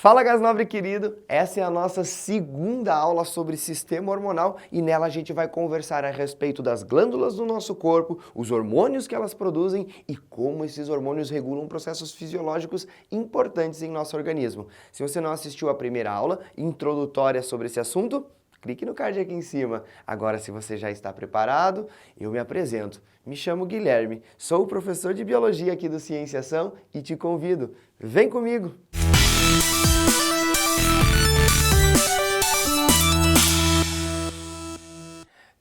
Fala, gás nobre querido! Essa é a nossa segunda aula sobre sistema hormonal e nela a gente vai conversar a respeito das glândulas do nosso corpo, os hormônios que elas produzem e como esses hormônios regulam processos fisiológicos importantes em nosso organismo. Se você não assistiu a primeira aula introdutória sobre esse assunto, clique no card aqui em cima. Agora, se você já está preparado, eu me apresento. Me chamo Guilherme, sou o professor de Biologia aqui do Cienciação e te convido, vem comigo!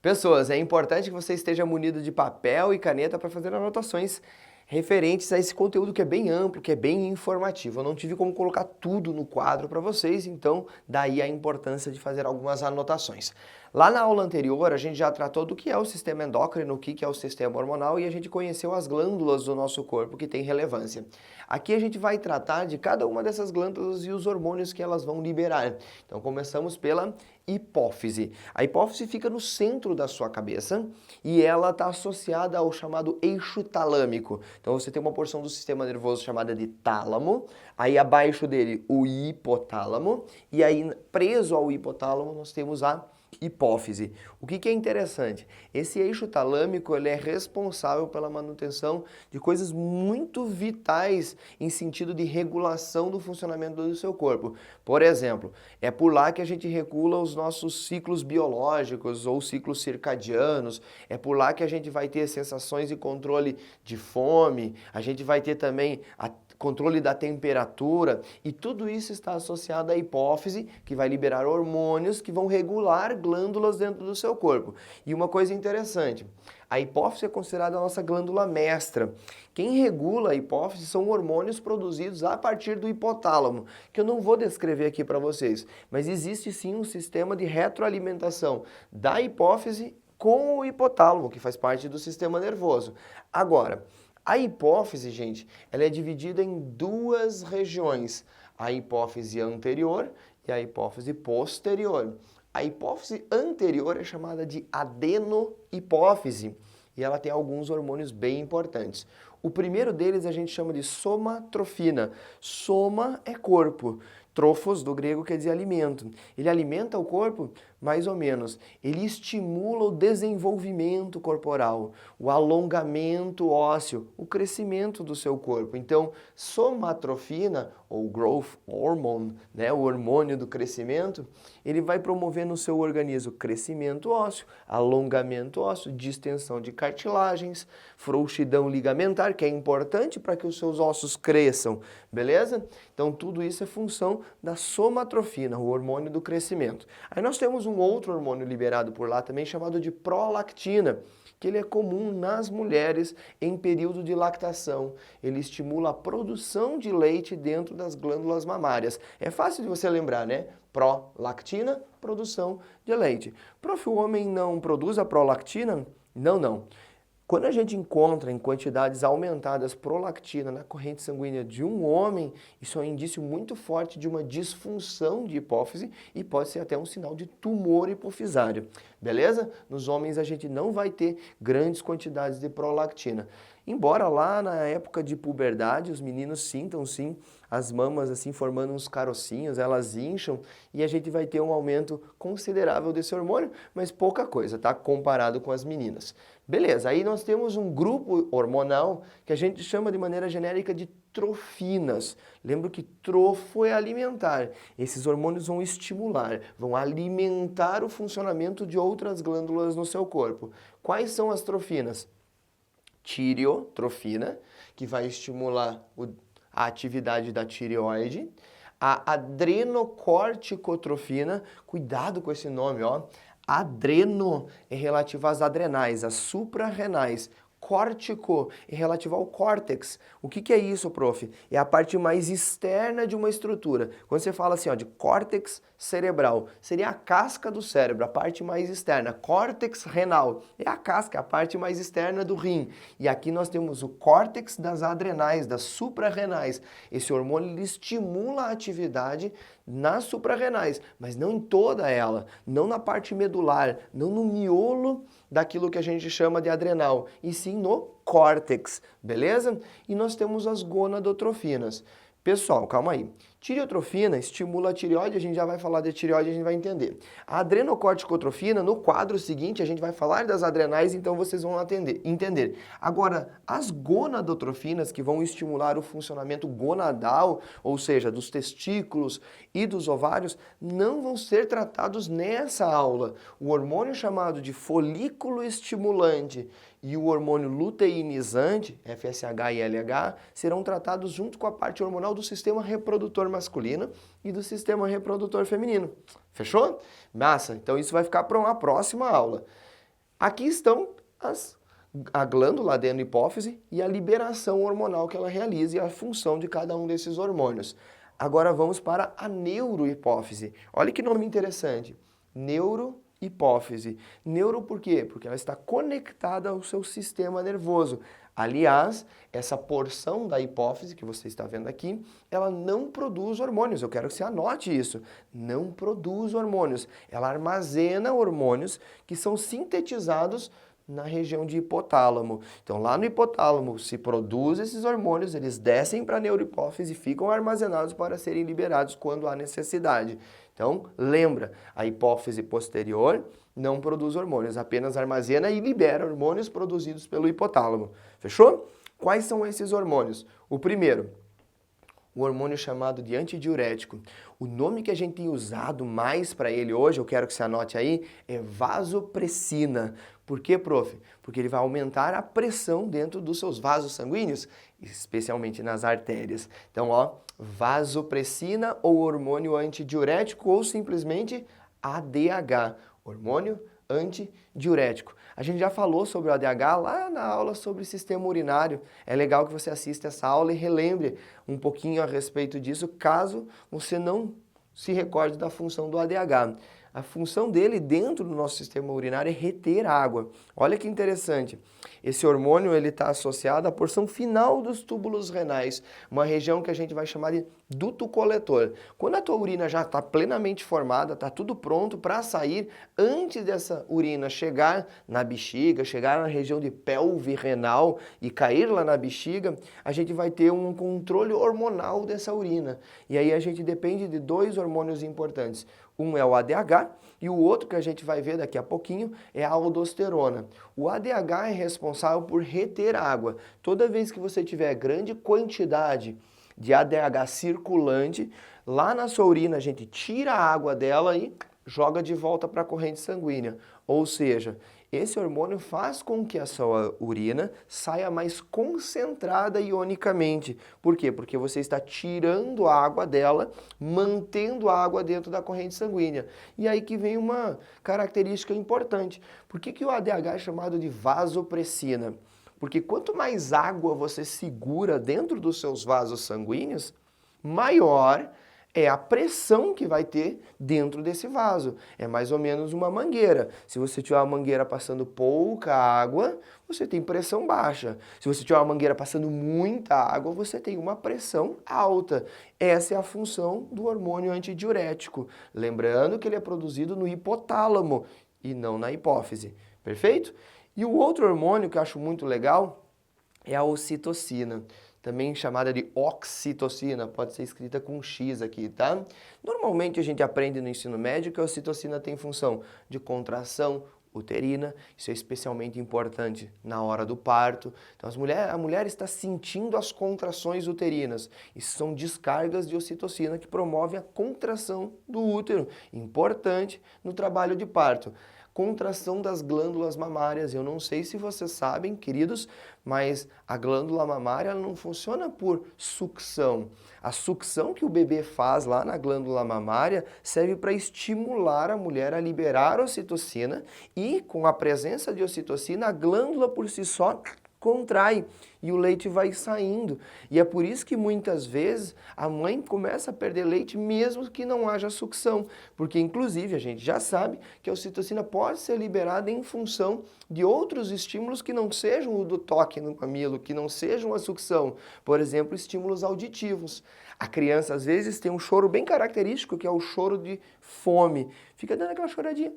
Pessoas, é importante que você esteja munido de papel e caneta para fazer anotações referentes a esse conteúdo que é bem amplo, que é bem informativo. Eu não tive como colocar tudo no quadro para vocês, então daí a importância de fazer algumas anotações. Lá na aula anterior, a gente já tratou do que é o sistema endócrino, o que é o sistema hormonal e a gente conheceu as glândulas do nosso corpo que têm relevância. Aqui a gente vai tratar de cada uma dessas glândulas e os hormônios que elas vão liberar. Então começamos pela hipófise. A hipófise fica no centro da sua cabeça e ela está associada ao chamado eixo talâmico. Então você tem uma porção do sistema nervoso chamada de tálamo, aí abaixo dele o hipotálamo e aí preso ao hipotálamo nós temos a hipófise. O que é interessante? Esse eixo talâmico ele é responsável pela manutenção de coisas muito vitais em sentido de regulação do funcionamento do seu corpo. Por exemplo, é por lá que a gente regula os nossos ciclos biológicos ou ciclos circadianos, é por lá que a gente vai ter sensações e controle de fome, a gente vai ter também controle da temperatura e tudo isso está associado à hipófise, que vai liberar hormônios que vão regular glândulas dentro do seu corpo. E uma coisa interessante, a hipófise é considerada a nossa glândula mestra. Quem regula a hipófise são hormônios produzidos a partir do hipotálamo, que eu não vou descrever aqui para vocês, mas existe sim um sistema de retroalimentação da hipófise com o hipotálamo, que faz parte do sistema nervoso. Agora, a hipófise, gente, ela é dividida em duas regiões, a hipófise anterior e a hipófise posterior. A hipófise anterior é chamada de adenohipófise e ela tem alguns hormônios bem importantes. O primeiro deles a gente chama de somatrofina. Soma é corpo. Trofos, do grego, quer dizer alimento. Ele alimenta o corpo? Mais ou menos. Ele estimula o desenvolvimento corporal, o alongamento ósseo, o crescimento do seu corpo. Então, somatrofina, ou growth hormone, né, o hormônio do crescimento, ele vai promover no seu organismo crescimento ósseo, alongamento ósseo, distensão de cartilagens, frouxidão ligamentar, que é importante para que os seus ossos cresçam, beleza? Então, tudo isso é função da somatrofina, o hormônio do crescimento. Aí nós temos um outro hormônio liberado por lá também chamado de prolactina, que ele é comum nas mulheres em período de lactação. Ele estimula a produção de leite dentro das glândulas mamárias. É fácil de você lembrar, né? Prolactina, produção de leite. Prof, o homem não produz a prolactina? Não. Quando a gente encontra em quantidades aumentadas prolactina na corrente sanguínea de um homem, isso é um indício muito forte de uma disfunção de hipófise e pode ser até um sinal de tumor hipofisário, beleza? Nos homens a gente não vai ter grandes quantidades de prolactina. Embora lá na época de puberdade os meninos sintam sim as mamas assim formando uns carocinhos, elas incham e a gente vai ter um aumento considerável desse hormônio, mas pouca coisa, tá? Comparado com as meninas. Beleza, aí nós temos um grupo hormonal que a gente chama de maneira genérica de trofinas. Lembra que trofo é alimentar. Esses hormônios vão estimular, vão alimentar o funcionamento de outras glândulas no seu corpo. Quais são as trofinas? Tireotrofina, que vai estimular a atividade da tireoide, a adrenocorticotrofina, cuidado com esse nome, ó. Adreno é relativo às adrenais, às suprarrenais. Córtico é relativo ao córtex. O que é isso, prof? É a parte mais externa de uma estrutura. Quando você fala assim, ó, de córtex cerebral, seria a casca do cérebro, a parte mais externa. Córtex renal é a casca, a parte mais externa do rim. E aqui nós temos o córtex das adrenais, das suprarrenais. Esse hormônio ele estimula a atividade nas suprarrenais, mas não em toda ela, não na parte medular, não no miolo daquilo que a gente chama de adrenal, e sim no córtex, beleza? E nós temos as gonadotrofinas. Pessoal, calma aí. Tireotrofina estimula a tireoide, a gente já vai falar de tireoide, a gente vai entender. A adrenocorticotrofina, no quadro seguinte, a gente vai falar das adrenais, então vocês vão entender. Agora, as gonadotrofinas, que vão estimular o funcionamento gonadal, ou seja, dos testículos e dos ovários, não vão ser tratados nessa aula. O hormônio chamado de folículo estimulante e o hormônio luteinizante, FSH e LH, serão tratados junto com a parte hormonal do sistema reprodutor masculino e do sistema reprodutor feminino. Fechou? Massa! Então isso vai ficar para uma próxima aula. Aqui estão a glândula adenohipófise e a liberação hormonal que ela realiza e a função de cada um desses hormônios. Agora vamos para a neurohipófise. Olha que nome interessante. Neurohipófise. Neuro por quê? Porque ela está conectada ao seu sistema nervoso. Aliás, essa porção da hipófise que você está vendo aqui, ela não produz hormônios. Eu quero que você anote isso. Não produz hormônios. Ela armazena hormônios que são sintetizados na região de hipotálamo. Então, lá no hipotálamo se produz esses hormônios, eles descem para a neurohipófise e ficam armazenados para serem liberados quando há necessidade. Então, lembra, a hipófise posterior não produz hormônios, apenas armazena e libera hormônios produzidos pelo hipotálamo. Fechou? Quais são esses hormônios? O primeiro, o hormônio chamado de antidiurético. O nome que a gente tem usado mais para ele hoje, eu quero que você anote aí, é vasopressina. Por quê, prof? Porque ele vai aumentar a pressão dentro dos seus vasos sanguíneos, especialmente nas artérias. Então, ó, vasopressina ou hormônio antidiurético ou simplesmente ADH, hormônio antidiurético. A gente já falou sobre o ADH lá na aula sobre sistema urinário. É legal que você assista essa aula e relembre um pouquinho a respeito disso, caso você não se recorde da função do ADH. A função dele dentro do nosso sistema urinário é reter água. Olha que interessante. Esse hormônio ele está associado à porção final dos túbulos renais, uma região que a gente vai chamar de duto coletor. Quando a tua urina já está plenamente formada, está tudo pronto para sair, antes dessa urina chegar na bexiga, chegar na região de pelve renal e cair lá na bexiga, a gente vai ter um controle hormonal dessa urina. E aí a gente depende de dois hormônios importantes. Um é o ADH e o outro que a gente vai ver daqui a pouquinho é a aldosterona. O ADH é responsável por reter água. Toda vez que você tiver grande quantidade de ADH circulante, lá na sua urina a gente tira a água dela e joga de volta para a corrente sanguínea. Ou seja, esse hormônio faz com que a sua urina saia mais concentrada ionicamente. Por quê? Porque você está tirando a água dela, mantendo a água dentro da corrente sanguínea. E aí que vem uma característica importante. Por que o ADH é chamado de vasopressina? Porque quanto mais água você segura dentro dos seus vasos sanguíneos, maior é a pressão que vai ter dentro desse vaso. É mais ou menos uma mangueira. Se você tiver uma mangueira passando pouca água, você tem pressão baixa. Se você tiver uma mangueira passando muita água, você tem uma pressão alta. Essa é a função do hormônio antidiurético. Lembrando que ele é produzido no hipotálamo e não na hipófise. Perfeito? E o outro hormônio que eu acho muito legal é a ocitocina, também chamada de oxitocina, pode ser escrita com X aqui, tá? Normalmente a gente aprende no ensino médio que a ocitocina tem função de contração uterina, isso é especialmente importante na hora do parto. Então a mulher está sentindo as contrações uterinas, isso são descargas de ocitocina que promovem a contração do útero, importante no trabalho de parto. Contração das glândulas mamárias. Eu não sei se vocês sabem, queridos, mas a glândula mamária ela não funciona por sucção. A sucção que o bebê faz lá na glândula mamária serve para estimular a mulher a liberar ocitocina e, com a presença de ocitocina, a glândula por si só contrai e o leite vai saindo. E é por isso que muitas vezes a mãe começa a perder leite mesmo que não haja sucção, porque inclusive a gente já sabe que a ocitocina pode ser liberada em função de outros estímulos que não sejam o do toque no mamilo, que não sejam a sucção, por exemplo, estímulos auditivos. A criança às vezes tem um choro bem característico, que é o choro de fome. Fica dando aquela choradinha.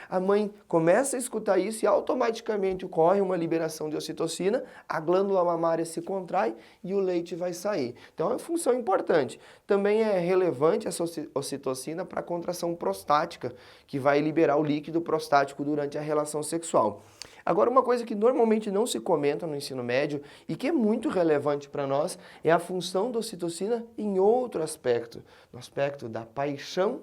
A mãe começa a escutar isso e automaticamente ocorre uma liberação de ocitocina, a glândula mamária se contrai e o leite vai sair. Então é uma função importante. Também é relevante essa ocitocina para a contração prostática, que vai liberar o líquido prostático durante a relação sexual. Agora, uma coisa que normalmente não se comenta no ensino médio e que é muito relevante para nós é a função da ocitocina em outro aspecto, no aspecto da paixão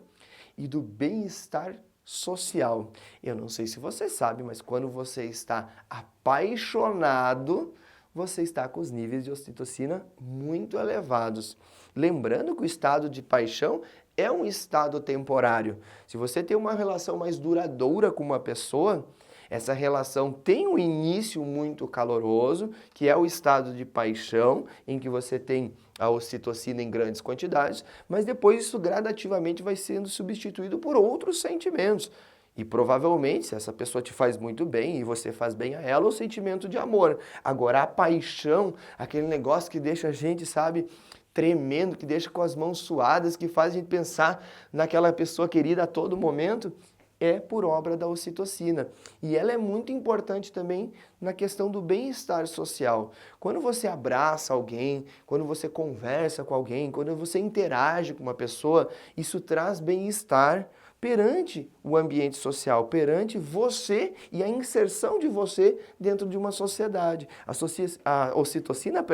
e do bem-estar social. Eu não sei se você sabe, mas quando você está apaixonado, você está com os níveis de ocitocina muito elevados. Lembrando que o estado de paixão é um estado temporário. Se você tem uma relação mais duradoura com uma pessoa, essa relação tem um início muito caloroso, que é o estado de paixão, em que você tem a ocitocina em grandes quantidades, mas depois isso gradativamente vai sendo substituído por outros sentimentos. E provavelmente, se essa pessoa te faz muito bem e você faz bem a ela, o sentimento de amor. Agora, a paixão, aquele negócio que deixa a gente, sabe, tremendo, que deixa com as mãos suadas, que faz a gente pensar naquela pessoa querida a todo momento, é por obra da ocitocina. E ela é muito importante também na questão do bem-estar social. Quando você abraça alguém, quando você conversa com alguém, quando você interage com uma pessoa, isso traz bem-estar perante o ambiente social, perante você e a inserção de você dentro de uma sociedade. A ocitocina,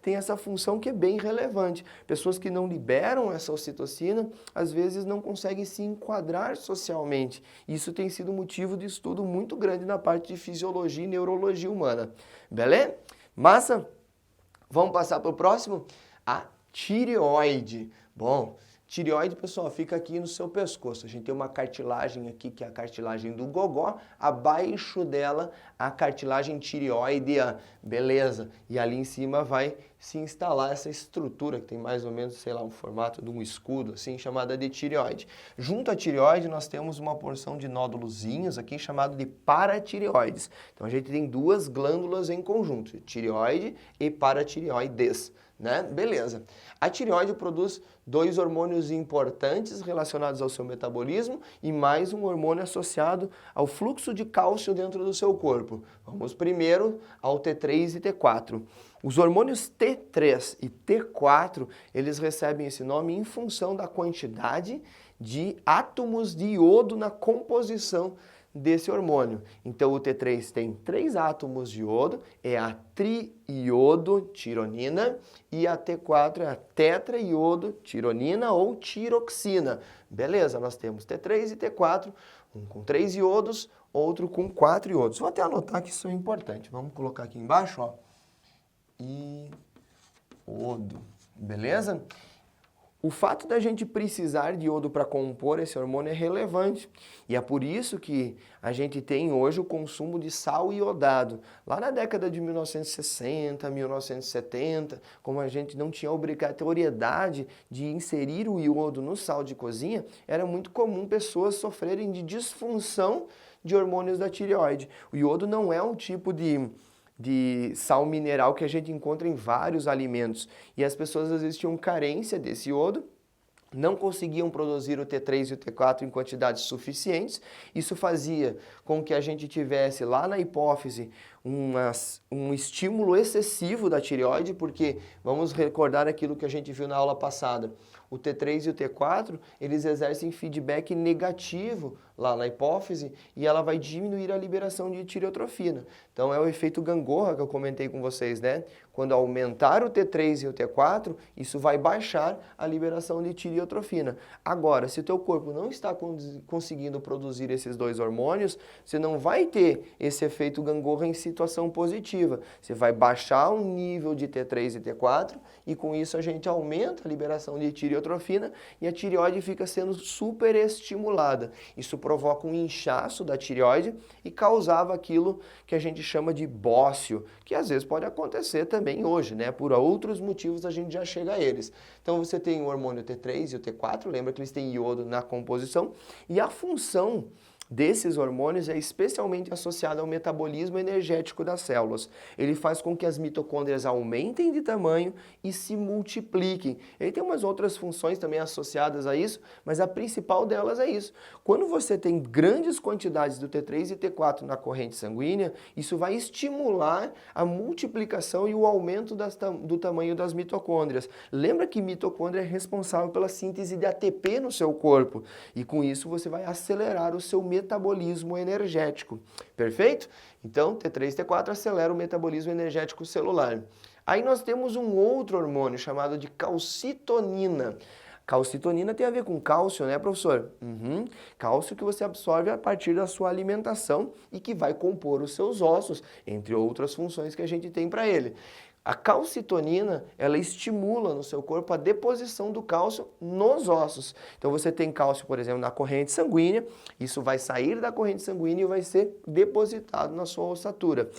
tem essa função que é bem relevante. Pessoas que não liberam essa ocitocina, às vezes não conseguem se enquadrar socialmente. Isso tem sido motivo de estudo muito grande na parte de fisiologia e neurologia humana. Beleza? Massa? Vamos passar para o próximo? A tireoide. Bom, tireoide, pessoal, fica aqui no seu pescoço. A gente tem uma cartilagem aqui, que é a cartilagem do gogó. Abaixo dela, a cartilagem tireoidea. Beleza. E ali em cima vai se instalar essa estrutura, que tem mais ou menos, sei lá, um formato de um escudo, assim, chamada de tireoide. Junto à tireoide, nós temos uma porção de nódulozinhos aqui, chamado de paratireoides. Então, a gente tem duas glândulas em conjunto, tireoide e paratireoides. Né? Beleza. A tireoide produz dois hormônios importantes relacionados ao seu metabolismo e mais um hormônio associado ao fluxo de cálcio dentro do seu corpo. Vamos primeiro ao T3 e T4. Os hormônios T3 e T4, eles recebem esse nome em função da quantidade de átomos de iodo na composição desse hormônio. Então o T3 tem 3 átomos de iodo, é a triiodotironina, e a T4 é a tetraiodotironina ou tiroxina. Beleza, nós temos T3 e T4, um com 3 iodos, outro com 4 iodos. Vou até anotar que isso é importante. Vamos colocar aqui embaixo, ó. Iodo. Beleza? O fato da gente precisar de iodo para compor esse hormônio é relevante. E é por isso que a gente tem hoje o consumo de sal iodado. Lá na década de 1960, 1970, como a gente não tinha obrigatoriedade de inserir o iodo no sal de cozinha, era muito comum pessoas sofrerem de disfunção de hormônios da tireoide. O iodo não é um tipo de sal mineral que a gente encontra em vários alimentos. E as pessoas às vezes tinham carência desse iodo, não conseguiam produzir o T3 e o T4 em quantidades suficientes. Isso fazia com que a gente tivesse lá na hipófise um estímulo excessivo da tireoide, porque vamos recordar aquilo que a gente viu na aula passada. O T3 e o T4, eles exercem feedback negativo lá na hipófise e ela vai diminuir a liberação de tireotrofina. Então é o efeito gangorra que eu comentei com vocês, né? Quando aumentar o T3 e o T4, isso vai baixar a liberação de tireotrofina. Agora, se o teu corpo não está conseguindo produzir esses dois hormônios, você não vai ter esse efeito gangorra em situação positiva. Você vai baixar o nível de T3 e T4 e com isso a gente aumenta a liberação de tireotrofina e a tireoide fica sendo superestimulada. Isso provoca um inchaço da tireoide e causava aquilo que a gente chama de bócio, que às vezes pode acontecer também hoje, né? Por outros motivos a gente já chega a eles. Então você tem o hormônio T3 e o T4, lembra que eles têm iodo na composição, e a função desses hormônios é especialmente associado ao metabolismo energético das células. Ele faz com que as mitocôndrias aumentem de tamanho e se multipliquem. Ele tem umas outras funções também associadas a isso, mas a principal delas é isso. Quando você tem grandes quantidades do T3 e T4 na corrente sanguínea, isso vai estimular a multiplicação e o aumento do tamanho das mitocôndrias. Lembra que mitocôndria é responsável pela síntese de ATP no seu corpo e com isso você vai acelerar o seu metabolismo energético. Perfeito? Então, T3 e T4 acelera o metabolismo energético celular. Aí nós temos um outro hormônio chamado de calcitonina. Calcitonina tem a ver com cálcio, né, professor? Cálcio que você absorve a partir da sua alimentação e que vai compor os seus ossos, entre outras funções que a gente tem para ele. A calcitonina, ela estimula no seu corpo a deposição do cálcio nos ossos. Então você tem cálcio, por exemplo, na corrente sanguínea, isso vai sair da corrente sanguínea e vai ser depositado na sua ossatura.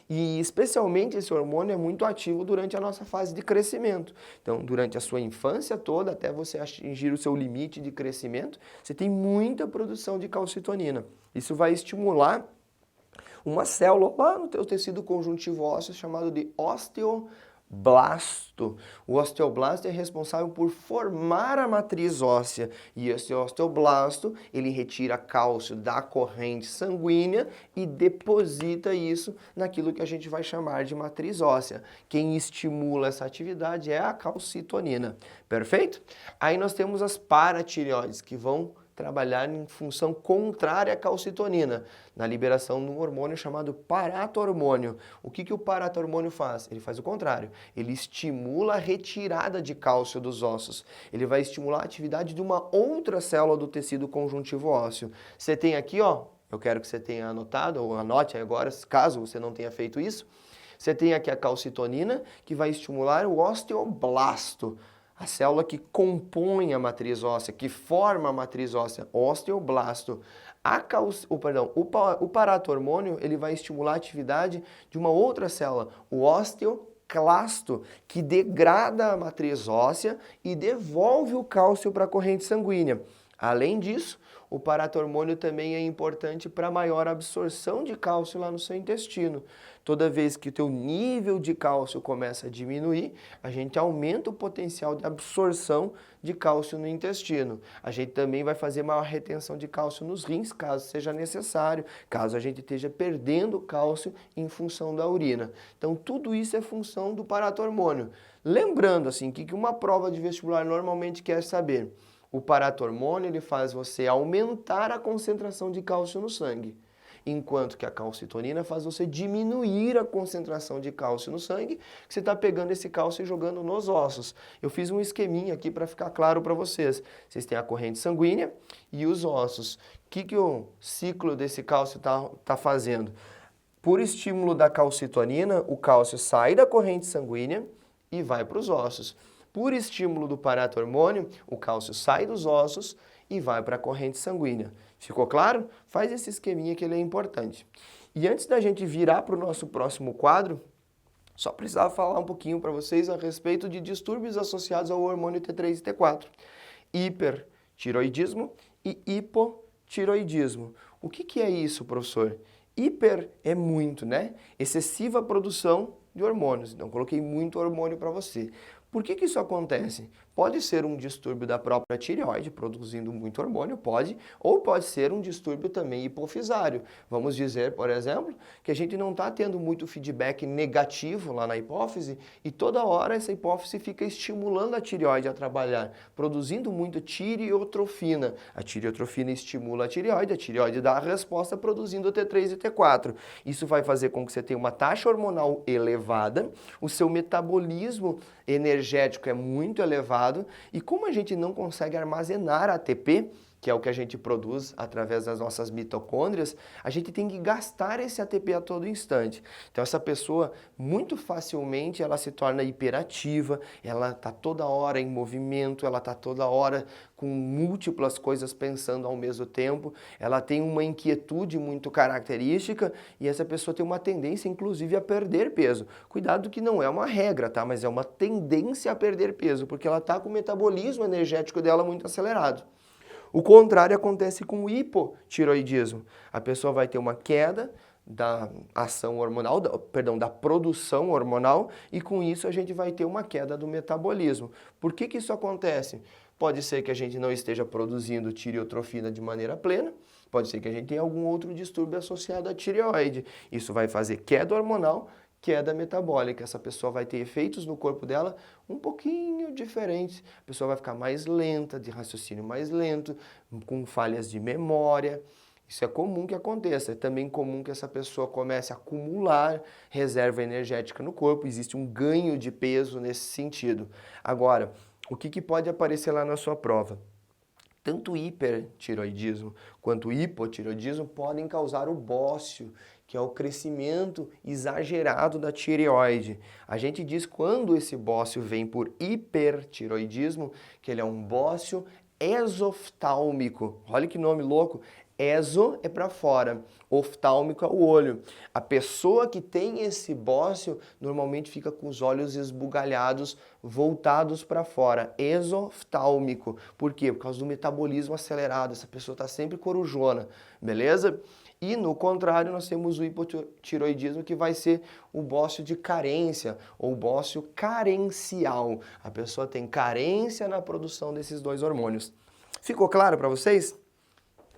E especialmente esse hormônio é muito ativo durante a nossa fase de crescimento. Então, durante a sua infância toda, até você atingir o seu limite de crescimento, você tem muita produção de calcitonina. Isso vai estimular uma célula lá no teu tecido conjuntivo ósseo chamado de osteoblasto. O osteoblasto é responsável por formar a matriz óssea e esse osteoblasto, ele retira cálcio da corrente sanguínea e deposita isso naquilo que a gente vai chamar de matriz óssea. Quem estimula essa atividade é a calcitonina. Perfeito? Aí nós temos as paratireoides que vão trabalhar em função contrária à calcitonina, na liberação de um hormônio chamado paratormônio. O que o paratormônio faz? Ele faz o contrário. Ele estimula a retirada de cálcio dos ossos. Ele vai estimular a atividade de uma outra célula do tecido conjuntivo ósseo. Você tem aqui, ó, eu quero que você tenha anotado, ou anote agora, caso você não tenha feito isso. Você tem aqui a calcitonina, que vai estimular o osteoblasto, a célula que compõe a matriz óssea, que forma a matriz óssea, osteoblasto. O paratormônio, ele vai estimular a atividade de uma outra célula, o osteoclasto, que degrada a matriz óssea e devolve o cálcio para a corrente sanguínea. Além disso, o paratormônio também é importante para maior absorção de cálcio lá no seu intestino. Toda vez que o teu nível de cálcio começa a diminuir, a gente aumenta o potencial de absorção de cálcio no intestino. A gente também vai fazer maior retenção de cálcio nos rins, caso seja necessário, caso a gente esteja perdendo cálcio em função da urina. Então, tudo isso é função do paratormônio. Lembrando, assim, que uma prova de vestibular normalmente quer saber. O paratormônio, ele faz você aumentar a concentração de cálcio no sangue, enquanto que a calcitonina faz você diminuir a concentração de cálcio no sangue, que você está pegando esse cálcio e jogando nos ossos. Eu fiz um esqueminha aqui para ficar claro para vocês. Vocês têm a corrente sanguínea e os ossos. O que o ciclo desse cálcio está fazendo? Por estímulo da calcitonina, o cálcio sai da corrente sanguínea e vai para os ossos. Por estímulo do paratormônio, o cálcio sai dos ossos e vai para a corrente sanguínea. Ficou claro? Faz esse esqueminha que ele é importante. E antes da gente virar para o nosso próximo quadro, só precisava falar um pouquinho para vocês a respeito de distúrbios associados ao hormônio T3 e T4. Hipertiroidismo e hipotiroidismo. O que é isso, professor? Hiper é muito, né? Excessiva produção de hormônios. Então, coloquei muito hormônio para você. Por que isso acontece? Pode ser um distúrbio da própria tireoide, produzindo muito hormônio, pode, ou pode ser um distúrbio também hipofisário. Vamos dizer, por exemplo, que a gente não está tendo muito feedback negativo lá na hipófise e toda hora essa hipófise fica estimulando a tireoide a trabalhar, produzindo muito tireotrofina. A tireotrofina estimula a tireoide dá a resposta produzindo T3 e T4. Isso vai fazer com que você tenha uma taxa hormonal elevada, o seu metabolismo energético é muito elevado e como a gente não consegue armazenar ATP, que é o que a gente produz através das nossas mitocôndrias, a gente tem que gastar esse ATP a todo instante. Então essa pessoa, muito facilmente, ela se torna hiperativa, ela está toda hora em movimento, ela está toda hora com múltiplas coisas pensando ao mesmo tempo, ela tem uma inquietude muito característica e essa pessoa tem uma tendência, inclusive, a perder peso. Cuidado que não é uma regra, tá? Mas é uma tendência a perder peso, porque ela está com o metabolismo energético dela muito acelerado. O contrário acontece com o hipotireoidismo. A pessoa vai ter uma queda da ação hormonal, da produção hormonal, e com isso a gente vai ter uma queda do metabolismo. Por que isso acontece? Pode ser que a gente não esteja produzindo tireotrofina de maneira plena, pode ser que a gente tenha algum outro distúrbio associado à tireoide. Isso vai fazer queda hormonal, queda metabólica. Essa pessoa vai ter efeitos no corpo dela um pouquinho diferentes. A pessoa vai ficar mais lenta, de raciocínio mais lento, com falhas de memória. Isso é comum que aconteça. É também comum que essa pessoa comece a acumular reserva energética no corpo. Existe um ganho de peso nesse sentido. Agora, o que pode aparecer lá na sua prova? Tanto hipertireoidismo quanto hipotireoidismo podem causar o bócio, que é o crescimento exagerado da tireoide. A gente diz quando esse bócio vem por hipertireoidismo, que ele é um bócio exoftálmico. Olha que nome louco. Exo é para fora, oftálmico é o olho. A pessoa que tem esse bócio normalmente fica com os olhos esbugalhados, voltados para fora, exoftálmico. Por quê? Por causa do metabolismo acelerado, essa pessoa está sempre corujona, beleza? E no contrário, nós temos o hipotireoidismo, que vai ser o bócio de carência ou bócio carencial. A pessoa tem carência na produção desses dois hormônios. Ficou claro para vocês?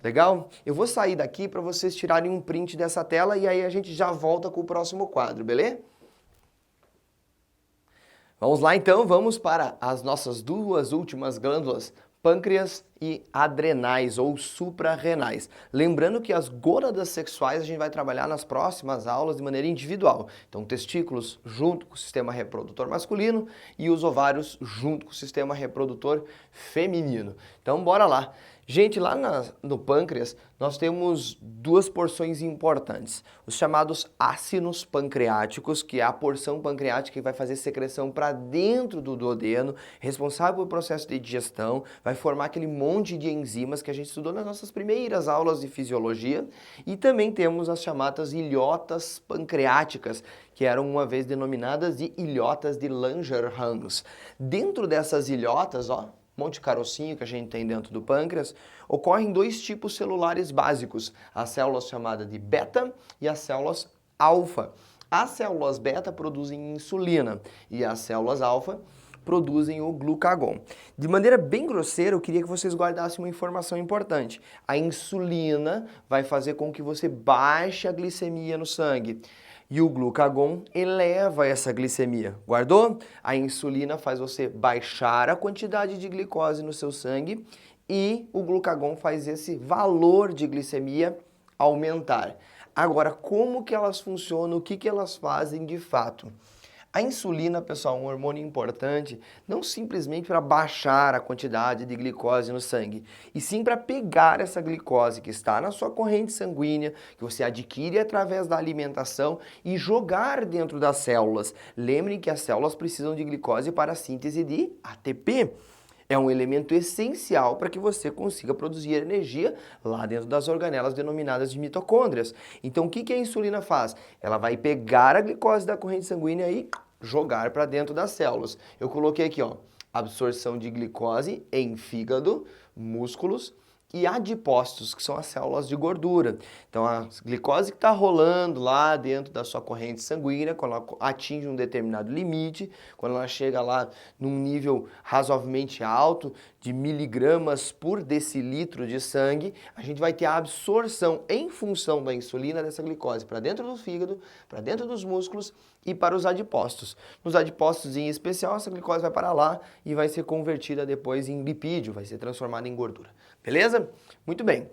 Legal? Eu vou sair daqui para vocês tirarem um print dessa tela e aí a gente já volta com o próximo quadro, beleza? Vamos lá então, vamos para as nossas duas últimas glândulas, pâncreas e adrenais ou suprarrenais. Lembrando que as gônadas sexuais a gente vai trabalhar nas próximas aulas de maneira individual. Então, testículos junto com o sistema reprodutor masculino e os ovários junto com o sistema reprodutor feminino. Então, bora lá. Gente, lá no pâncreas nós temos duas porções importantes, os chamados ácinos pancreáticos, que é a porção pancreática que vai fazer secreção para dentro do duodeno, responsável pelo processo de digestão, vai formar aquele monte de enzimas que a gente estudou nas nossas primeiras aulas de fisiologia, e também temos as chamadas ilhotas pancreáticas, que eram uma vez denominadas de ilhotas de Langerhans. Dentro dessas ilhotas, monte de carocinho que a gente tem dentro do pâncreas, ocorrem dois tipos celulares básicos, as células chamadas de beta e as células alfa. As células beta produzem insulina e as células alfa produzem o glucagon. De maneira bem grosseira, eu queria que vocês guardassem uma informação importante. A insulina vai fazer com que você baixe a glicemia no sangue. E o glucagon eleva essa glicemia. Guardou? A insulina faz você baixar a quantidade de glicose no seu sangue e o glucagon faz esse valor de glicemia aumentar. Agora, como que elas funcionam? O que elas fazem de fato? A insulina, pessoal, é um hormônio importante, não simplesmente para baixar a quantidade de glicose no sangue, e sim para pegar essa glicose que está na sua corrente sanguínea, que você adquire através da alimentação, e jogar dentro das células. Lembrem que as células precisam de glicose para a síntese de ATP. É um elemento essencial para que você consiga produzir energia lá dentro das organelas denominadas de mitocôndrias. Então, o que a insulina faz? Ela vai pegar a glicose da corrente sanguínea e jogar para dentro das células. Eu coloquei aqui, absorção de glicose em fígado, músculos e adipócitos, que são as células de gordura. Então, a glicose que está rolando lá dentro da sua corrente sanguínea, quando ela atinge um determinado limite, quando ela chega lá num nível razoavelmente alto, de miligramas por decilitro de sangue, a gente vai ter a absorção em função da insulina dessa glicose para dentro do fígado, para dentro dos músculos e para os adipócitos. Nos adipócitos em especial, essa glicose vai para lá e vai ser convertida depois em lipídio, vai ser transformada em gordura. Beleza? Muito bem.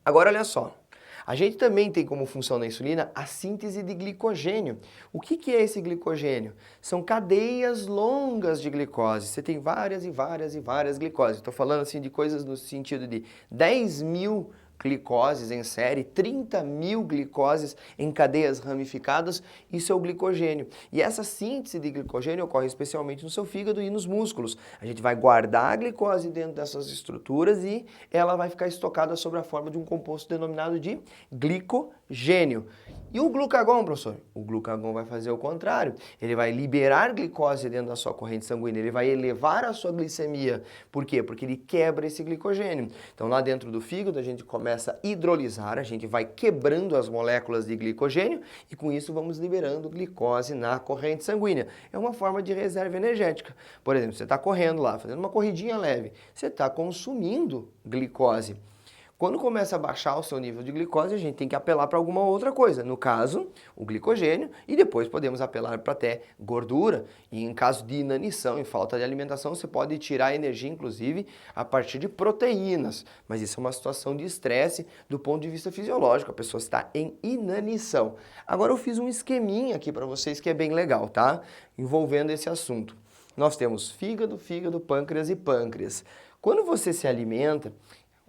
Agora olha só. A gente também tem como função da insulina a síntese de glicogênio. O que é esse glicogênio? São cadeias longas de glicose. Você tem várias e várias e várias glicoses. Estou falando assim de coisas no sentido de 10.000 glicoses em série, 30.000 glicoses em cadeias ramificadas, isso é o glicogênio. E essa síntese de glicogênio ocorre especialmente no seu fígado e nos músculos. A gente vai guardar a glicose dentro dessas estruturas e ela vai ficar estocada sob a forma de um composto denominado de glicogênio. glicogênio. E o glucagon, professor? O glucagon vai fazer o contrário. Ele vai liberar glicose dentro da sua corrente sanguínea, ele vai elevar a sua glicemia. Por quê? Porque ele quebra esse glicogênio. Então lá dentro do fígado a gente começa a hidrolisar, a gente vai quebrando as moléculas de glicogênio e com isso vamos liberando glicose na corrente sanguínea. É uma forma de reserva energética. Por exemplo, você está correndo lá, fazendo uma corridinha leve, você está consumindo glicose. Quando começa a baixar o seu nível de glicose, a gente tem que apelar para alguma outra coisa. No caso, o glicogênio, e depois podemos apelar para até gordura. E em caso de inanição, em falta de alimentação, você pode tirar energia, inclusive, a partir de proteínas. Mas isso é uma situação de estresse do ponto de vista fisiológico. A pessoa está em inanição. Agora eu fiz um esqueminha aqui para vocês que é bem legal, tá? Envolvendo esse assunto. Nós temos fígado, pâncreas e pâncreas. Quando você se alimenta,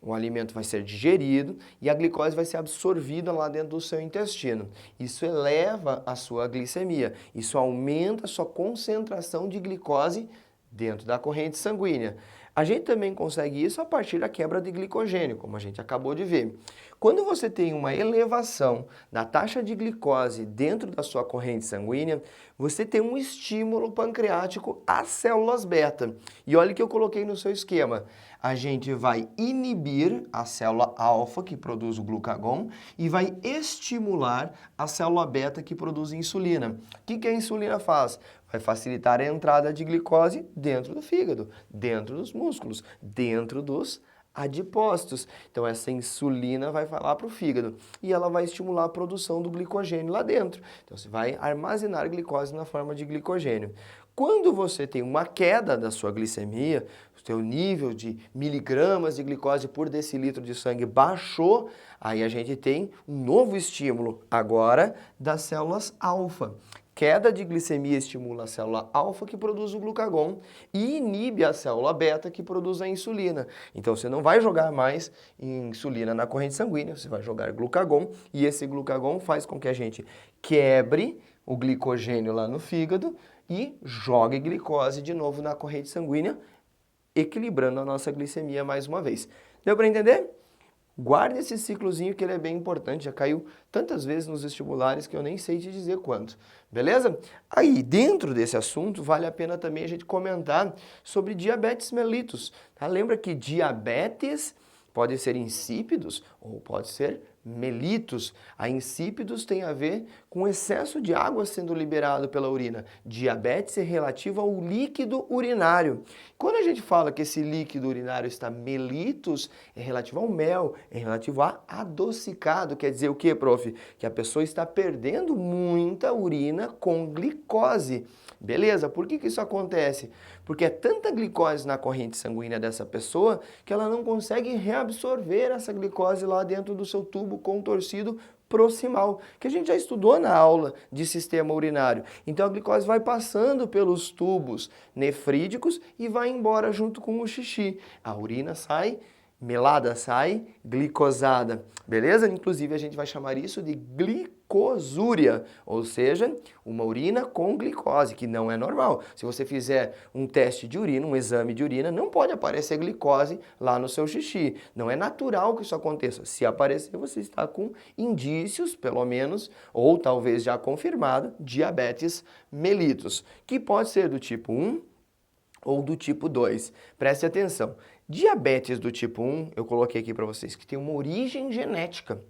o alimento vai ser digerido e a glicose vai ser absorvida lá dentro do seu intestino. Isso eleva a sua glicemia, isso aumenta a sua concentração de glicose dentro da corrente sanguínea. A gente também consegue isso a partir da quebra de glicogênio, como a gente acabou de ver. Quando você tem uma elevação da taxa de glicose dentro da sua corrente sanguínea, você tem um estímulo pancreático às células beta. E olha o que eu coloquei no seu esquema. A gente vai inibir a célula alfa, que produz o glucagon, e vai estimular a célula beta, que produz insulina. O que a insulina faz? Vai facilitar a entrada de glicose dentro do fígado, dentro dos músculos, dentro dos adipócitos. Então essa insulina vai lá para o fígado e ela vai estimular a produção do glicogênio lá dentro. Então você vai armazenar glicose na forma de glicogênio. Quando você tem uma queda da sua glicemia, o seu nível de miligramas de glicose por decilitro de sangue baixou, aí a gente tem um novo estímulo agora das células alfa. Queda de glicemia estimula a célula alfa, que produz o glucagon, e inibe a célula beta, que produz a insulina. Então você não vai jogar mais insulina na corrente sanguínea, você vai jogar glucagon, e esse glucagon faz com que a gente quebre o glicogênio lá no fígado e jogue glicose de novo na corrente sanguínea, equilibrando a nossa glicemia mais uma vez. Deu para entender? Guarde esse ciclozinho que ele é bem importante, já caiu tantas vezes nos vestibulares que eu nem sei te dizer quanto, beleza? Aí, dentro desse assunto, vale a pena também a gente comentar sobre diabetes mellitus. Tá? Lembra que diabetes pode ser insípidos ou pode ser mellitus. A insípidos tem a ver com excesso de água sendo liberado pela urina. Diabetes é relativo ao líquido urinário. Quando a gente fala que esse líquido urinário está mellitus, é relativo ao mel, é relativo a adocicado. Quer dizer o quê, prof? Que a pessoa está perdendo muita urina com glicose. Beleza? Por que isso acontece? Porque é tanta glicose na corrente sanguínea dessa pessoa que ela não consegue reabsorver essa glicose lá dentro do seu tubo contorcido proximal, que a gente já estudou na aula de sistema urinário. Então a glicose vai passando pelos tubos nefrídicos e vai embora junto com o xixi. A urina sai melada, sai glicosada, beleza? Inclusive a gente vai chamar isso de glicosúria, ou seja, uma urina com glicose, que não é normal. Se você fizer um teste de urina, um exame de urina, não pode aparecer glicose lá no seu xixi. Não é natural que isso aconteça. Se aparecer, você está com indícios, pelo menos, ou talvez já confirmado, diabetes mellitus, que pode ser do tipo 1 ou do tipo 2. Preste atenção. Diabetes do tipo 1, eu coloquei aqui para vocês, que tem uma origem genética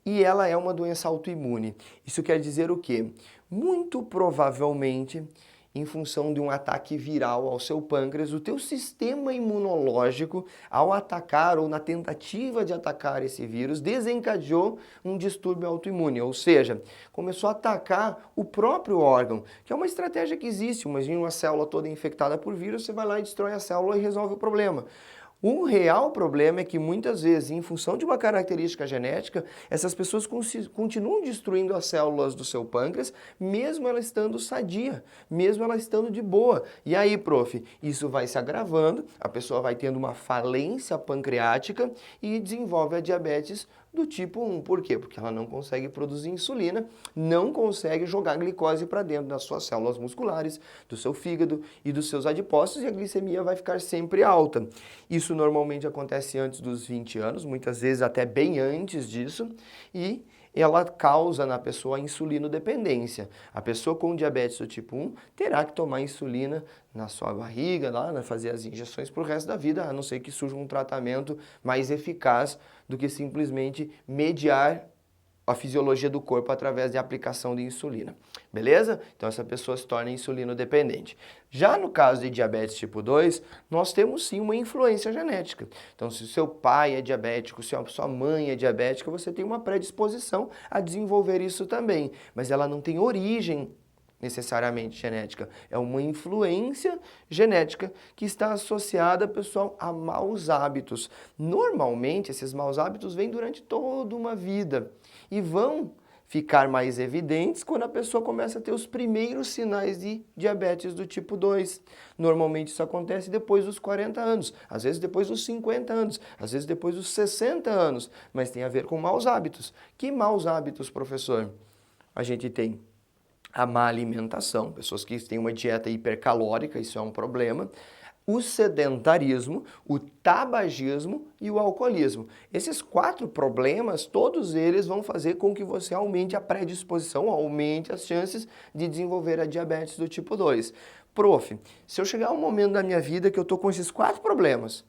e ela é uma doença autoimune. Isso quer dizer o quê? Muito provavelmente, em função de um ataque viral ao seu pâncreas, o teu sistema imunológico, ao atacar ou na tentativa de atacar esse vírus, desencadeou um distúrbio autoimune, ou seja, começou a atacar o próprio órgão, que é uma estratégia que existe. Imagina uma célula toda infectada por vírus, você vai lá e destrói a célula e resolve o problema. O real problema é que muitas vezes, em função de uma característica genética, essas pessoas continuam destruindo as células do seu pâncreas, mesmo ela estando sadia, mesmo ela estando de boa. E aí, prof, isso vai se agravando, a pessoa vai tendo uma falência pancreática e desenvolve a diabetes do tipo 1. Por quê? Porque ela não consegue produzir insulina, não consegue jogar glicose para dentro das suas células musculares, do seu fígado e dos seus adipócitos, e a glicemia vai ficar sempre alta. Isso normalmente acontece antes dos 20 anos, muitas vezes até bem antes disso, e ela causa na pessoa a insulinodependência. A pessoa com diabetes do tipo 1 terá que tomar insulina na sua barriga, lá, né, fazer as injeções para o resto da vida, a não ser que surja um tratamento mais eficaz do que simplesmente mediar a fisiologia do corpo através de aplicação de insulina, beleza? Então essa pessoa se torna insulinodependente. Já no caso de diabetes tipo 2, nós temos sim uma influência genética. Então se o seu pai é diabético, se a sua mãe é diabética, você tem uma predisposição a desenvolver isso também, mas ela não tem origem necessariamente genética, é uma influência genética que está associada, pessoal, a maus hábitos. Normalmente, esses maus hábitos vêm durante toda uma vida e vão ficar mais evidentes quando a pessoa começa a ter os primeiros sinais de diabetes do tipo 2. Normalmente isso acontece depois dos 40 anos, às vezes depois dos 50 anos, às vezes depois dos 60 anos, mas tem a ver com maus hábitos. Que maus hábitos, professor? A gente tem a má alimentação, pessoas que têm uma dieta hipercalórica, isso é um problema, o sedentarismo, o tabagismo e o alcoolismo. Esses 4 problemas, todos eles vão fazer com que você aumente a predisposição, aumente as chances de desenvolver a diabetes do tipo 2. Prof, se eu chegar a um momento da minha vida que eu estou com esses 4 problemas,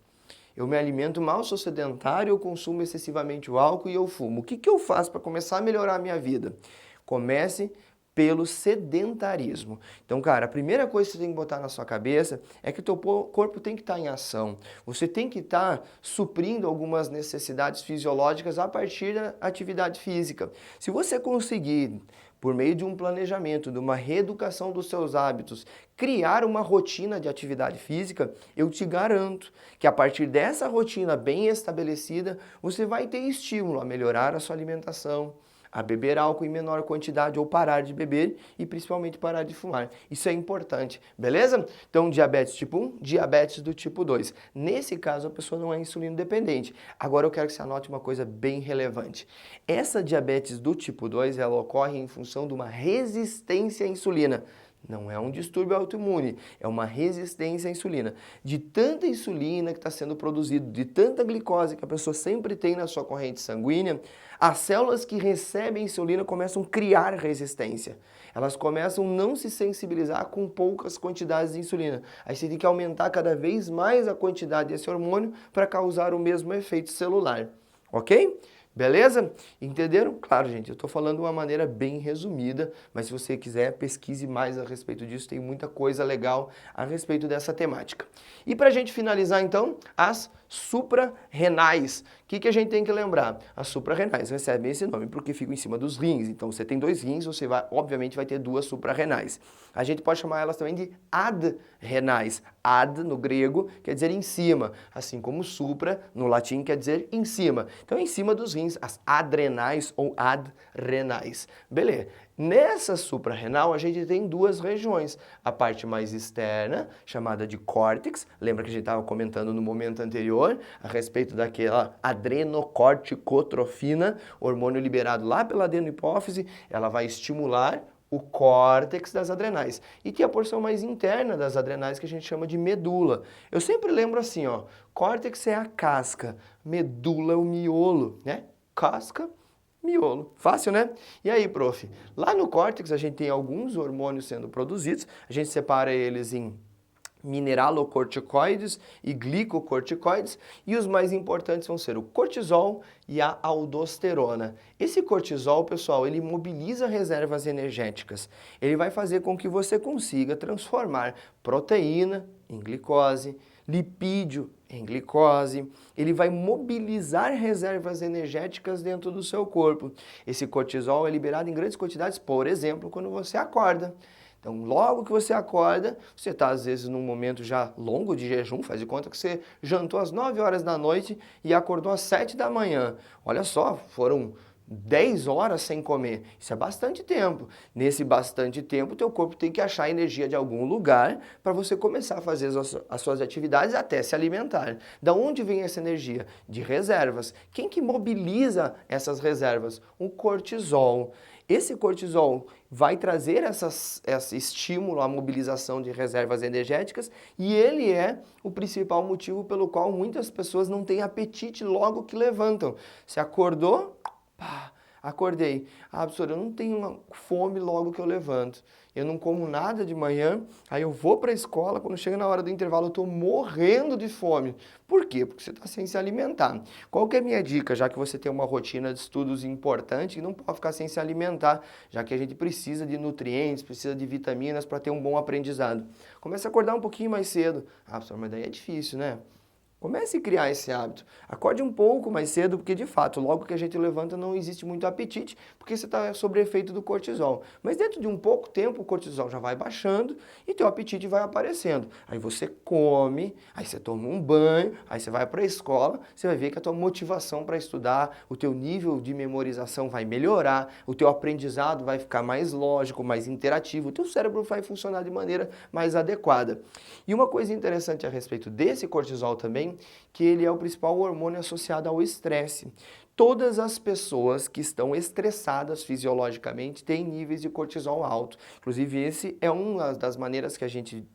eu me alimento mal, sou sedentário, eu consumo excessivamente o álcool e eu fumo, o que eu faço para começar a melhorar a minha vida? Comece pelo sedentarismo. Então, cara, a primeira coisa que você tem que botar na sua cabeça é que o teu corpo tem que estar em ação. Você tem que estar suprindo algumas necessidades fisiológicas a partir da atividade física. Se você conseguir, por meio de um planejamento, de uma reeducação dos seus hábitos, criar uma rotina de atividade física, eu te garanto que a partir dessa rotina bem estabelecida, você vai ter estímulo a melhorar a sua alimentação, a beber álcool em menor quantidade ou parar de beber e principalmente parar de fumar. Isso é importante, beleza? Então, diabetes tipo 1, diabetes do tipo 2. Nesse caso, a pessoa não é insulino dependente. Agora eu quero que você anote uma coisa bem relevante. Essa diabetes do tipo 2, ela ocorre em função de uma resistência à insulina. Não é um distúrbio autoimune, é uma resistência à insulina. De tanta insulina que está sendo produzida, de tanta glicose que a pessoa sempre tem na sua corrente sanguínea, as células que recebem insulina começam a criar resistência. Elas começam a não se sensibilizar com poucas quantidades de insulina. Aí você tem que aumentar cada vez mais a quantidade desse hormônio para causar o mesmo efeito celular. Ok? Beleza? Entenderam? Claro, gente, eu estou falando de uma maneira bem resumida, mas se você quiser, pesquise mais a respeito disso, tem muita coisa legal a respeito dessa temática. E para a gente finalizar, então, as suprarrenais. O que a gente tem que lembrar? As suprarrenais recebem esse nome porque ficam em cima dos rins. Então, você tem 2 rins, você obviamente vai ter 2 suprarrenais. A gente pode chamar elas também de adrenais. Ad, no grego, quer dizer em cima, assim como supra, no latim, quer dizer em cima. Então, em cima dos rins, as adrenais ou adrenais. Beleza. Nessa suprarrenal, a gente tem 2 regiões. A parte mais externa, chamada de córtex, lembra que a gente estava comentando no momento anterior, a respeito daquela adrenocorticotrofina, hormônio liberado lá pela adenohipófise, ela vai estimular o córtex das adrenais. E tem a porção mais interna das adrenais que a gente chama de medula. Eu sempre lembro assim, ó, córtex é a casca, medula é o miolo, né? Casca, miolo. Fácil, né? E aí, prof? Lá no córtex a gente tem alguns hormônios sendo produzidos, a gente separa eles em mineralocorticoides e glicocorticoides, e os mais importantes vão ser o cortisol e a aldosterona. Esse cortisol, pessoal, ele mobiliza reservas energéticas. Ele vai fazer com que você consiga transformar proteína em glicose, lipídio em glicose, ele vai mobilizar reservas energéticas dentro do seu corpo. Esse cortisol é liberado em grandes quantidades, por exemplo, quando você acorda. Então, logo que você acorda, você está às vezes num momento já longo de jejum, faz de conta que você jantou às 9 horas da noite e acordou às 7 da manhã. Olha só, foram 10 horas sem comer. Isso é bastante tempo. Nesse bastante tempo, o teu corpo tem que achar energia de algum lugar para você começar a fazer as suas atividades até se alimentar. Da onde vem essa energia? De reservas. Quem que mobiliza essas reservas? O cortisol. Esse cortisol vai trazer esse estímulo à mobilização de reservas energéticas e ele é o principal motivo pelo qual muitas pessoas não têm apetite logo que levantam. Se acordou, pá, Acordei. Ah, professor, eu não tenho fome logo que eu levanto. Eu não como nada de manhã, aí eu vou para a escola, quando chega na hora do intervalo eu estou morrendo de fome. Por quê? Porque você está sem se alimentar. Qual que é a minha dica, já que você tem uma rotina de estudos importante e não pode ficar sem se alimentar, já que a gente precisa de nutrientes, precisa de vitaminas para ter um bom aprendizado? Comece a acordar um pouquinho mais cedo. Ah, professor, mas daí é difícil, né? Comece a criar esse hábito. Acorde um pouco mais cedo, porque de fato, logo que a gente levanta não existe muito apetite, porque você está sob efeito do cortisol. Mas dentro de um pouco tempo o cortisol já vai baixando e teu apetite vai aparecendo. Aí você come, aí você toma um banho, aí você vai para a escola, você vai ver que a tua motivação para estudar, o teu nível de memorização vai melhorar, o teu aprendizado vai ficar mais lógico, mais interativo, o teu cérebro vai funcionar de maneira mais adequada. E uma coisa interessante a respeito desse cortisol também, que ele é o principal hormônio associado ao estresse. Todas as pessoas que estão estressadas fisiologicamente têm níveis de cortisol alto. Inclusive, esse é uma das maneiras que a gente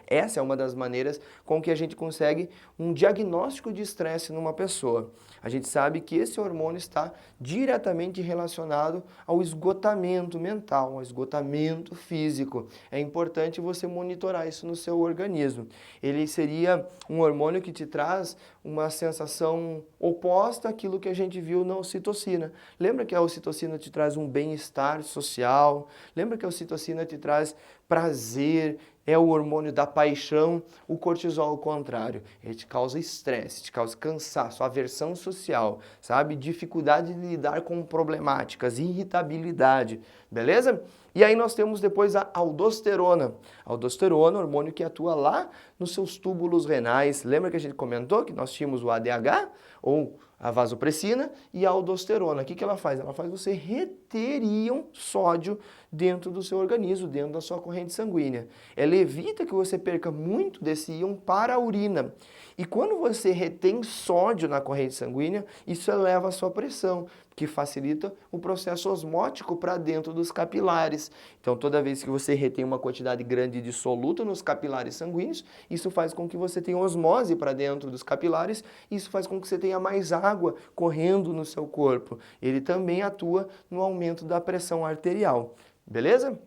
essa é uma das maneiras com que a gente consegue um diagnóstico de estresse numa pessoa. A gente sabe que esse hormônio está diretamente relacionado ao esgotamento mental, ao esgotamento físico. É importante você monitorar isso no seu organismo. Ele seria um hormônio que te traz uma sensação oposta àquilo que a gente viu na ocitocina. Lembra que a ocitocina te traz um bem-estar social? Lembra que a ocitocina te traz prazer, é o hormônio da paixão? O cortisol, ao contrário, ele te causa estresse, te causa cansaço, aversão social, sabe? Dificuldade de lidar com problemáticas, irritabilidade, beleza? E aí nós temos depois a aldosterona. A aldosterona, hormônio que atua lá nos seus túbulos renais. Lembra que a gente comentou que nós tínhamos o ADH, ou a vasopressina, e a aldosterona. O que ela faz? Ela faz você reter íon sódio dentro do seu organismo, dentro da sua corrente sanguínea. Ela evita que você perca muito desse íon para a urina. E quando você retém sódio na corrente sanguínea, isso eleva a sua pressão, que facilita o processo osmótico para dentro dos capilares. Então, toda vez que você retém uma quantidade grande de soluto nos capilares sanguíneos, isso faz com que você tenha osmose para dentro dos capilares, isso faz com que você tenha mais água correndo no seu corpo. Ele também atua no aumento da pressão arterial. Beleza?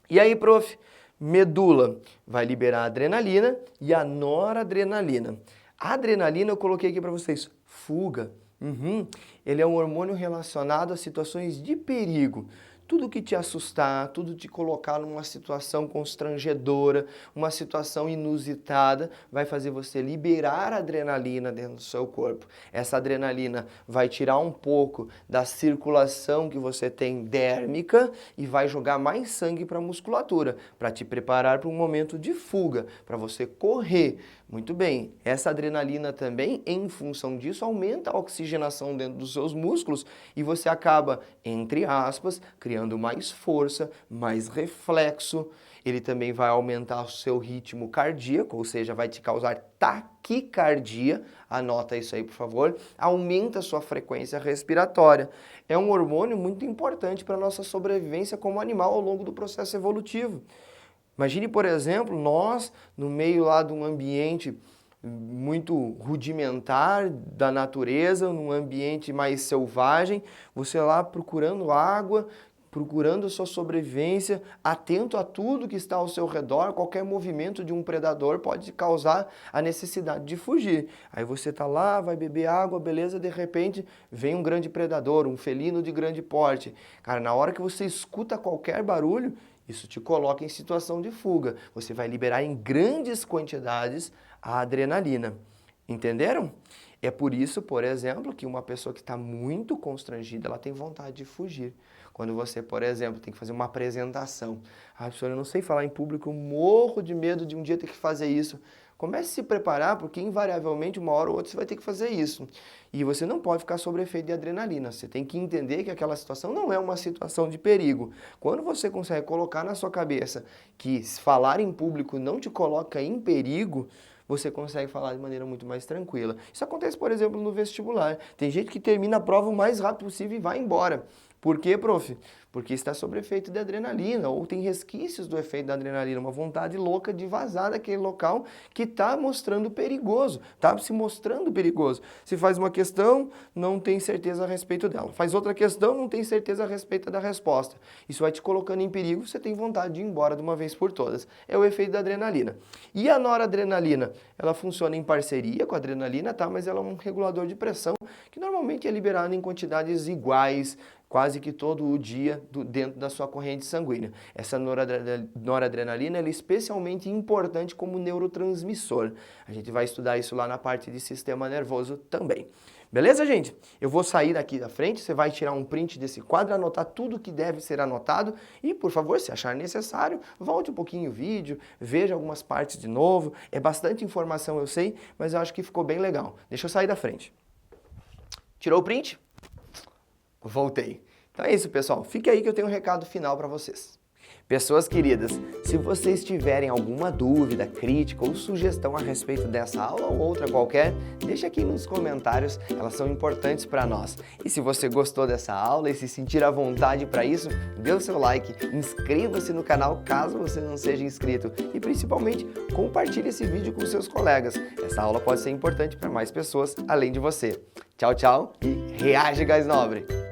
E aí, prof? Medula vai liberar a adrenalina e a noradrenalina. A adrenalina eu coloquei aqui para vocês, fuga. Ele é um hormônio relacionado a situações de perigo. Tudo que te assustar, tudo te colocar numa situação constrangedora, uma situação inusitada, vai fazer você liberar adrenalina dentro do seu corpo. Essa adrenalina vai tirar um pouco da circulação que você tem dérmica e vai jogar mais sangue para a musculatura, para te preparar para um momento de fuga, para você correr. Muito bem, essa adrenalina também, em função disso, aumenta a oxigenação dentro dos seus músculos e você acaba, entre aspas, criando mais força, mais reflexo. Ele também vai aumentar o seu ritmo cardíaco, ou seja, vai te causar taquicardia. Anota isso aí, por favor. Aumenta a sua frequência respiratória. É um hormônio muito importante para a nossa sobrevivência como animal ao longo do processo evolutivo. Imagine, por exemplo, nós, no meio lá de um ambiente muito rudimentar da natureza, num ambiente mais selvagem, você lá procurando água, procurando a sua sobrevivência, atento a tudo que está ao seu redor, qualquer movimento de um predador pode causar a necessidade de fugir. Aí você está lá, vai beber água, beleza, de repente vem um grande predador, um felino de grande porte. Cara, na hora que você escuta qualquer barulho, isso te coloca em situação de fuga. Você vai liberar em grandes quantidades a adrenalina. Entenderam? É por isso, por exemplo, que uma pessoa que está muito constrangida, ela tem vontade de fugir. Quando você, por exemplo, tem que fazer uma apresentação. Ah, professor, eu não sei falar em público, eu morro de medo de um dia ter que fazer isso. Comece a se preparar, porque invariavelmente, uma hora ou outra, você vai ter que fazer isso. E você não pode ficar sob efeito de adrenalina. Você tem que entender que aquela situação não é uma situação de perigo. Quando você consegue colocar na sua cabeça que falar em público não te coloca em perigo, você consegue falar de maneira muito mais tranquila. Isso acontece, por exemplo, no vestibular. Tem gente que termina a prova o mais rápido possível e vai embora. Por quê, prof? Porque está sob efeito de adrenalina ou tem resquícios do efeito da adrenalina, uma vontade louca de vazar daquele local que está mostrando perigoso, está se mostrando perigoso. Se faz uma questão, não tem certeza a respeito dela. Faz outra questão, não tem certeza a respeito da resposta. Isso vai te colocando em perigo, você tem vontade de ir embora de uma vez por todas. É o efeito da adrenalina. E a noradrenalina? Ela funciona em parceria com a adrenalina, tá? Mas ela é um regulador de pressão que normalmente é liberado em quantidades iguais, quase que todo o dia dentro da sua corrente sanguínea. Essa noradrenalina ela é especialmente importante como neurotransmissor. A gente vai estudar isso lá na parte de sistema nervoso também. Beleza, gente? Eu vou sair daqui da frente, você vai tirar um print desse quadro, anotar tudo que deve ser anotado e, por favor, se achar necessário, volte um pouquinho o vídeo, veja algumas partes de novo. É bastante informação, eu sei, mas eu acho que ficou bem legal. Deixa eu sair da frente. Tirou o print? Voltei. Então é isso, pessoal. Fique aí que eu tenho um recado final para vocês. Pessoas queridas, se vocês tiverem alguma dúvida, crítica ou sugestão a respeito dessa aula ou outra qualquer, deixa aqui nos comentários, elas são importantes para nós. E se você gostou dessa aula e se sentir à vontade para isso, dê o seu like, inscreva-se no canal caso você não seja inscrito e principalmente compartilhe esse vídeo com seus colegas. Essa aula pode ser importante para mais pessoas além de você. Tchau, tchau e reage, gás nobre!